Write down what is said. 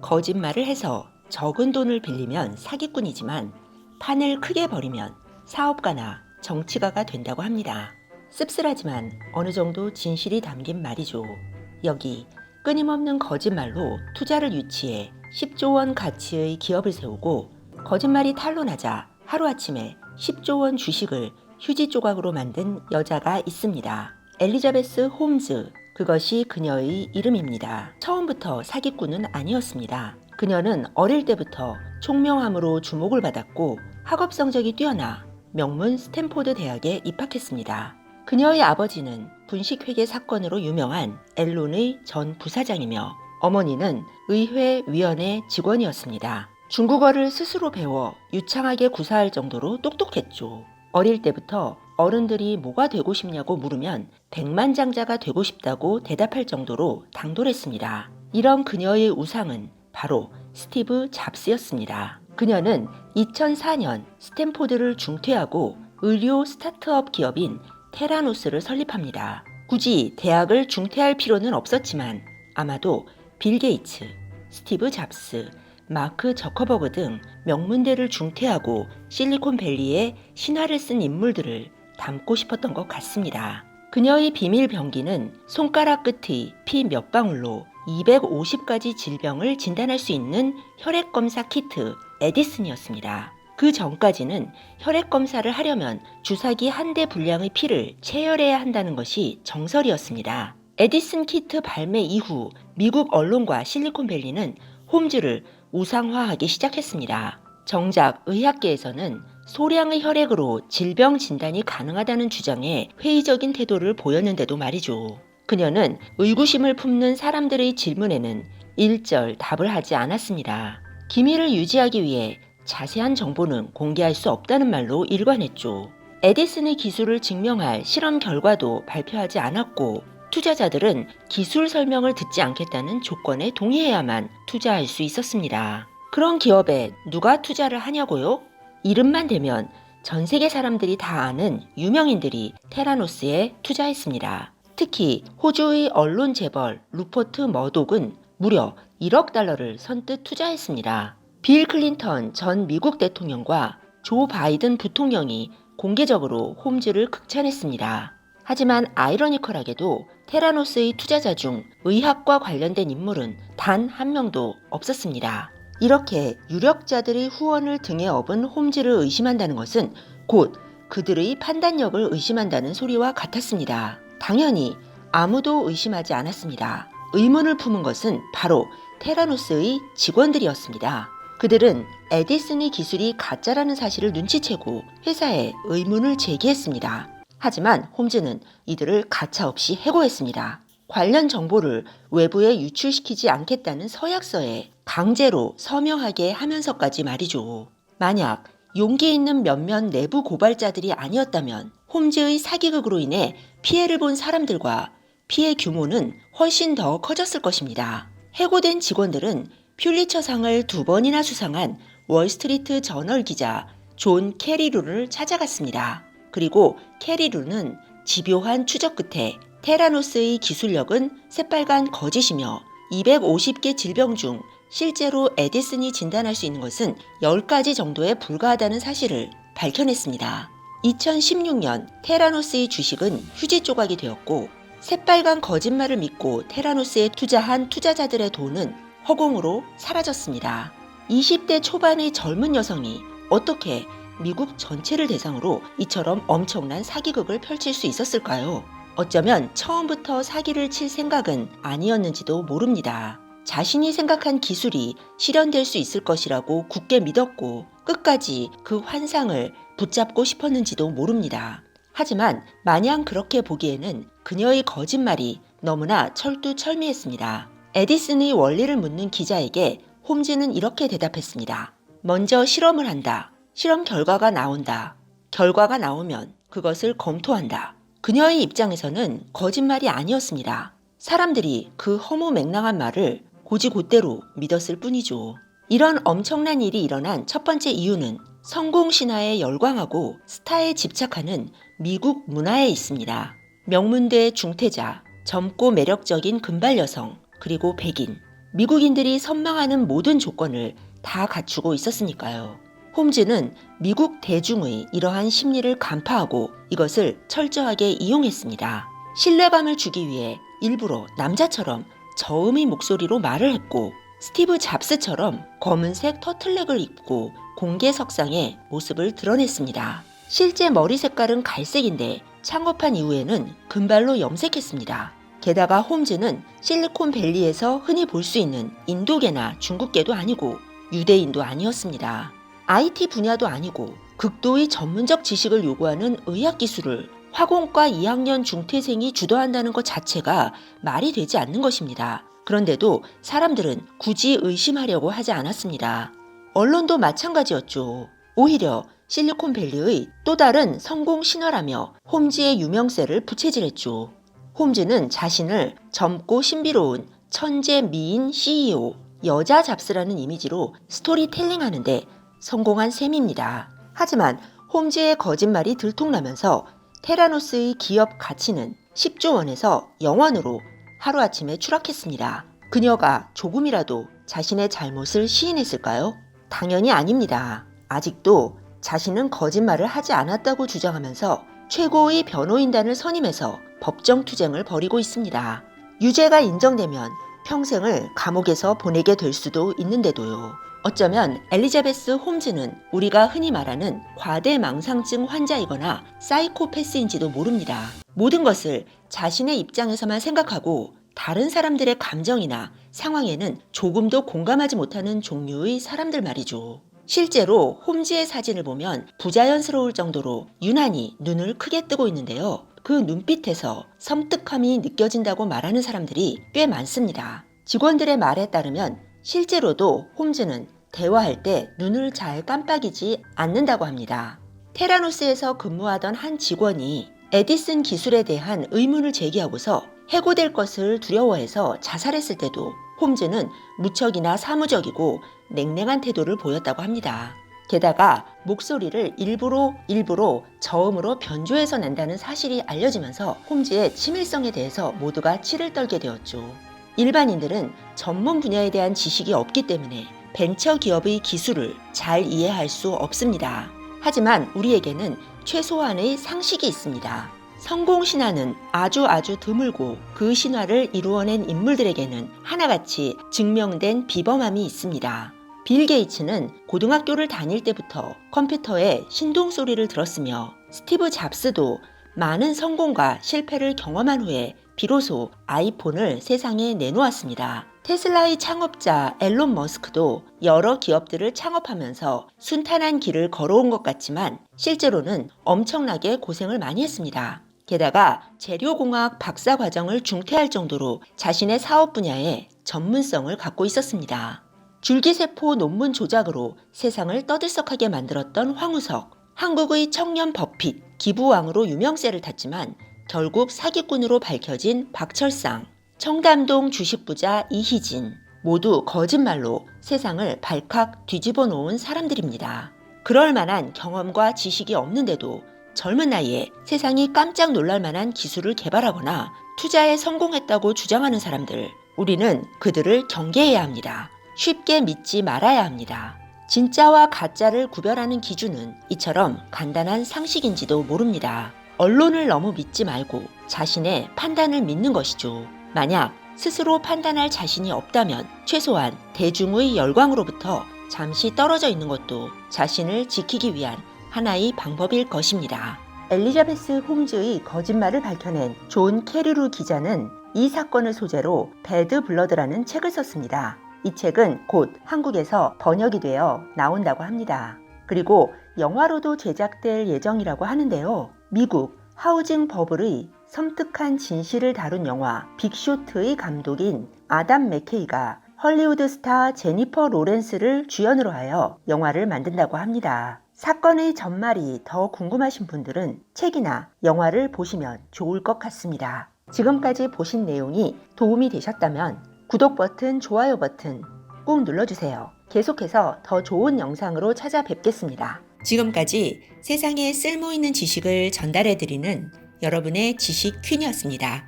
거짓말을 해서 적은 돈을 빌리면 사기꾼이지만 판을 크게 벌이면 사업가나 정치가가 된다고 합니다. 씁쓸하지만 어느 정도 진실이 담긴 말이죠. 여기 끊임없는 거짓말로 투자를 유치해 10조 원 가치의 기업을 세우고 거짓말이 탄로나자 하루아침에 10조 원 주식을 휴지 조각으로 만든 여자가 있습니다. 엘리자베스 홈즈, 그것이 그녀의 이름입니다. 처음부터 사기꾼은 아니었습니다. 그녀는 어릴 때부터 총명함으로 주목을 받았고 학업 성적이 뛰어나 명문 스탠포드 대학에 입학했습니다. 그녀의 아버지는 분식회계 사건으로 유명한 앨론의 전 부사장이며 어머니는 의회위원회 직원이었습니다. 중국어를 스스로 배워 유창하게 구사할 정도로 똑똑했죠. 어릴 때부터 어른들이 뭐가 되고 싶냐고 물으면 백만장자가 되고 싶다고 대답할 정도로 당돌했습니다. 이런 그녀의 우상은 바로 스티브 잡스였습니다. 그녀는 2004년 스탠포드를 중퇴하고 의료 스타트업 기업인 테라노스를 설립합니다. 굳이 대학을 중퇴할 필요는 없었지만 아마도 빌 게이츠, 스티브 잡스, 마크 저커버그 등 명문대를 중퇴하고 실리콘밸리에 신화를 쓴 인물들을 닮고 싶었던 것 같습니다. 그녀의 비밀 병기는 손가락 끝의 피 몇 방울로 250가지 질병을 진단할 수 있는 혈액검사 키트 에디슨이었습니다. 그 전까지는 혈액검사를 하려면 주사기 한 대 분량의 피를 체열해야 한다는 것이 정설이었습니다. 에디슨 키트 발매 이후 미국 언론과 실리콘밸리는 홈즈를 우상화하기 시작했습니다. 정작 의학계에서는 소량의 혈액으로 질병 진단이 가능하다는 주장에 회의적인 태도를 보였는데도 말이죠. 그녀는 의구심을 품는 사람들의 질문에는 일절 답을 하지 않았습니다. 기밀을 유지하기 위해 자세한 정보는 공개할 수 없다는 말로 일관했죠. 에디슨의 기술을 증명할 실험 결과도 발표하지 않았고 투자자들은 기술 설명을 듣지 않겠다는 조건에 동의해야만 투자할 수 있었습니다. 그런 기업에 누가 투자를 하냐고요? 이름만 대면 전 세계 사람들이 다 아는 유명인들이 테라노스에 투자했습니다. 특히 호주의 언론 재벌 루퍼트 머독은 무려 1억 달러를 선뜻 투자했습니다. 빌 클린턴 전 미국 대통령과 조 바이든 부통령이 공개적으로 홈즈를 극찬했습니다. 하지만 아이러니컬하게도 테라노스의 투자자 중 의학과 관련된 인물은 단 한 명도 없었습니다. 이렇게 유력자들의 후원을 등에 업은 홈즈를 의심한다는 것은 곧 그들의 판단력을 의심한다는 소리와 같았습니다. 당연히 아무도 의심하지 않았습니다. 의문을 품은 것은 바로 테라노스의 직원들이었습니다. 그들은 에디슨의 기술이 가짜라는 사실을 눈치채고 회사에 의문을 제기했습니다. 하지만 홈즈는 이들을 가차없이 해고했습니다. 관련 정보를 외부에 유출시키지 않겠다는 서약서에 강제로 서명하게 하면서까지 말이죠. 만약 용기 있는 몇몇 내부 고발자들이 아니었다면 홈즈의 사기극으로 인해 피해를 본 사람들과 피해 규모는 훨씬 더 커졌을 것입니다. 해고된 직원들은 퓰리처상을 2번이나 수상한 월스트리트 저널 기자 존 캐리루를 찾아갔습니다. 그리고 캐리루는 집요한 추적 끝에 테라노스의 기술력은 새빨간 거짓이며 250개 질병 중 실제로 에디슨이 진단할 수 있는 것은 10가지 정도에 불과하다는 사실을 밝혀냈습니다. 2016년 테라노스의 주식은 휴지 조각이 되었고 새빨간 거짓말을 믿고 테라노스에 투자한 투자자들의 돈은 허공으로 사라졌습니다. 20대 초반의 젊은 여성이 어떻게 미국 전체를 대상으로 이처럼 엄청난 사기극을 펼칠 수 있었을까요? 어쩌면 처음부터 사기를 칠 생각은 아니었는지도 모릅니다. 자신이 생각한 기술이 실현될 수 있을 것이라고 굳게 믿었고 끝까지 그 환상을 붙잡고 싶었는지도 모릅니다. 하지만 마냥 그렇게 보기에는 그녀의 거짓말이 너무나 철두철미했습니다. 에디슨의 원리를 묻는 기자에게 홈즈는 이렇게 대답했습니다. 먼저 실험을 한다. 실험 결과가 나온다. 결과가 나오면 그것을 검토한다. 그녀의 입장에서는 거짓말이 아니었습니다. 사람들이 그 허무맹랑한 말을 곧이곧대로 믿었을 뿐이죠. 이런 엄청난 일이 일어난 첫 번째 이유는 성공 신화에 열광하고 스타에 집착하는 미국 문화에 있습니다. 명문대 중퇴자, 젊고 매력적인 금발 여성, 그리고 백인, 미국인들이 선망하는 모든 조건을 다 갖추고 있었으니까요. 홈즈는 미국 대중의 이러한 심리를 간파하고 이것을 철저하게 이용했습니다. 신뢰감을 주기 위해 일부러 남자처럼 저음의 목소리로 말을 했고 스티브 잡스처럼 검은색 터틀넥을 입고 공개석상에 모습을 드러냈습니다. 실제 머리 색깔은 갈색인데 창업한 이후에는 금발로 염색했습니다. 게다가 홈즈는 실리콘밸리에서 흔히 볼 수 있는 인도계나 중국계도 아니고 유대인도 아니었습니다. IT 분야도 아니고 극도의 전문적 지식을 요구하는 의학기술을 화공과 2학년 중퇴생이 주도한다는 것 자체가 말이 되지 않는 것입니다. 그런데도 사람들은 굳이 의심하려고 하지 않았습니다. 언론도 마찬가지였죠. 오히려 실리콘밸리의 또 다른 성공 신화라며 홈즈의 유명세를 부채질했죠. 홈즈는 자신을 젊고 신비로운 천재 미인 CEO, 여자 잡스라는 이미지로 스토리텔링하는데 성공한 셈입니다. 하지만 홈즈의 거짓말이 들통나면서 테라노스의 기업 가치는 10조 원에서 0원으로 하루아침에 추락했습니다. 그녀가 조금이라도 자신의 잘못을 시인했을까요? 당연히 아닙니다. 아직도 자신은 거짓말을 하지 않았다고 주장하면서 최고의 변호인단을 선임해서 법정 투쟁을 벌이고 있습니다. 유죄가 인정되면 평생을 감옥에서 보내게 될 수도 있는데도요. 어쩌면 엘리자베스 홈즈는 우리가 흔히 말하는 과대망상증 환자이거나 사이코패스인지도 모릅니다. 모든 것을 자신의 입장에서만 생각하고 다른 사람들의 감정이나 상황에는 조금도 공감하지 못하는 종류의 사람들 말이죠. 실제로 홈즈의 사진을 보면 부자연스러울 정도로 유난히 눈을 크게 뜨고 있는데요. 그 눈빛에서 섬뜩함이 느껴진다고 말하는 사람들이 꽤 많습니다. 직원들의 말에 따르면 실제로도 홈즈는 대화할 때 눈을 잘 깜빡이지 않는다고 합니다. 테라노스에서 근무하던 한 직원이 에디슨 기술에 대한 의문을 제기하고서 해고될 것을 두려워해서 자살했을 때도 홈즈는 무척이나 사무적이고 냉랭한 태도를 보였다고 합니다. 게다가 목소리를 일부러 저음으로 변조해서 낸다는 사실이 알려지면서 홈즈의 치밀성에 대해서 모두가 치를 떨게 되었죠. 일반인들은 전문 분야에 대한 지식이 없기 때문에 벤처 기업의 기술을 잘 이해할 수 없습니다. 하지만 우리에게는 최소한의 상식이 있습니다. 성공 신화는 아주 드물고 그 신화를 이루어낸 인물들에게는 하나같이 증명된 비범함이 있습니다. 빌 게이츠는 고등학교를 다닐 때부터 컴퓨터의 신동 소리를 들었으며 스티브 잡스도 많은 성공과 실패를 경험한 후에 비로소 아이폰을 세상에 내놓았습니다. 테슬라의 창업자 앨런 머스크도 여러 기업들을 창업하면서 순탄한 길을 걸어온 것 같지만 실제로는 엄청나게 고생을 많이 했습니다. 게다가 재료공학 박사 과정을 중퇴할 정도로 자신의 사업 분야에 전문성을 갖고 있었습니다. 줄기세포 논문 조작으로 세상을 떠들썩하게 만들었던 황우석, 한국의 청년 버핏, 기부왕으로 유명세를 탔지만 결국 사기꾼으로 밝혀진 박철상, 청담동 주식부자 이희진, 모두 거짓말로 세상을 발칵 뒤집어 놓은 사람들입니다. 그럴 만한 경험과 지식이 없는데도 젊은 나이에 세상이 깜짝 놀랄 만한 기술을 개발하거나 투자에 성공했다고 주장하는 사람들, 우리는 그들을 경계해야 합니다. 쉽게 믿지 말아야 합니다. 진짜와 가짜를 구별하는 기준은 이처럼 간단한 상식인지도 모릅니다. 언론을 너무 믿지 말고 자신의 판단을 믿는 것이죠. 만약 스스로 판단할 자신이 없다면 최소한 대중의 열광으로부터 잠시 떨어져 있는 것도 자신을 지키기 위한 하나의 방법일 것입니다. 엘리자베스 홈즈의 거짓말을 밝혀낸 존 캐리루 기자는 이 사건을 소재로 배드 블러드라는 책을 썼습니다. 이 책은 곧 한국에서 번역이 되어 나온다고 합니다. 그리고 영화로도 제작될 예정이라고 하는데요. 미국 하우징 버블의 섬뜩한 진실을 다룬 영화 빅쇼트의 감독인 아담 맥케이가 헐리우드 스타 제니퍼 로렌스를 주연으로 하여 영화를 만든다고 합니다. 사건의 전말이 더 궁금하신 분들은 책이나 영화를 보시면 좋을 것 같습니다. 지금까지 보신 내용이 도움이 되셨다면 구독 버튼, 좋아요 버튼 꾹 눌러주세요. 계속해서 더 좋은 영상으로 찾아뵙겠습니다. 지금까지 세상에 쓸모있는 지식을 전달해드리는 여러분의 지식 퀸이었습니다.